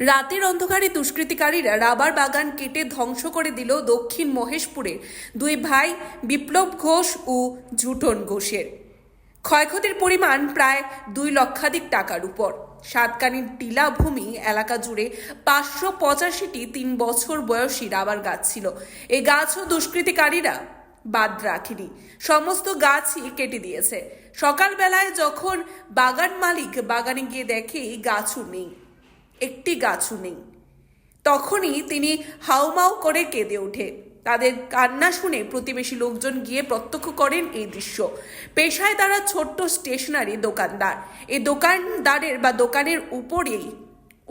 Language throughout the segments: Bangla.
রাতের অন্ধকারে দুষ্কৃতিকারীরা রাবার বাগান কেটে ধ্বংস করে দিল দক্ষিণ মহেশপুরের দুই ভাই বিপ্লব ঘোষ ও ঝুটন ঘোষের। ক্ষয়ক্ষতির পরিমাণ প্রায় 2 লক্ষাধিক টাকার উপর। সাতকানির টিলা ভূমি এলাকা জুড়ে 585টি 3 বছর বয়সী রাবার গাছ ছিল। এই গাছও দুষ্কৃতিকারীরা বাদ রাখেনি, সমস্ত গাছই কেটে দিয়েছে। সকালবেলায় যখন বাগান মালিক বাগানে গিয়ে দেখে গাছও নেই, একটি গাছও নেই, তখনই তিনি হাউমাউ করে কেঁদে ওঠে। তাদের কান্না শুনে প্রতিবেশী লোকজন গিয়ে প্রত্যক্ষ করেন এই দৃশ্য। পেশায় তারা ছোট্ট স্টেশনারি দোকানদার। এই দোকানের উপরেই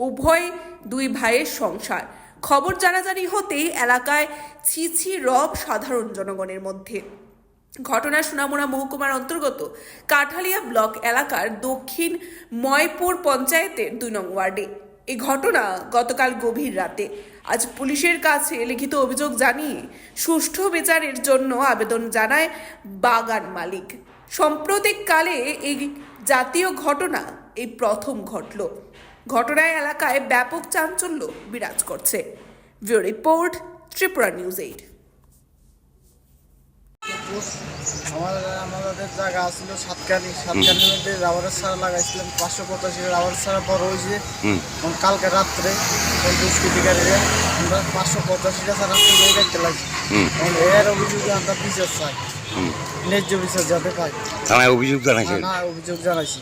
উভয় দুই ভাইয়ের সংসার। খবর জানাজানি হতেই এলাকায় ছিছি রব সাধারণ জনগণের মধ্যে। ঘটনা সোনামুড়া মহকুমার অন্তর্গত কাঠালিয়া ব্লক এলাকার দক্ষিণ ময়পুর পঞ্চায়েতের 2 নং ওয়ার্ডে। এই ঘটনা গতকাল গভীর রাতে। আজ পুলিশের কাছে লিখিত অভিযোগ জানিয়ে সুষ্ঠু বিচারের জন্য আবেদন জানায় বাগান মালিক। সাম্প্রতিককালে এই জাতীয় ঘটনা এই প্রথম ঘটল। ঘটনায় এলাকায় ব্যাপক চাঞ্চল্য বিরাজ করছে। Bureau report, Tripura news 8। আমাদের জায়গা ছিল সাতকানির মধ্যে রাবারের সারা লাগাইছিলাম। 585 রাবারের সারা বড় হয়েছে। কালকে রাত্রে দুষ্কৃতিকারীরা আমরা 585টা সারা তুলে দেখতে লাগছি। এর অভিযোগে আমরা বিচার চাই, ন্যায্য বিচার যাতে পাই। থানায় অভিযোগ জানাইছি। অভিযোগ জানাইছি।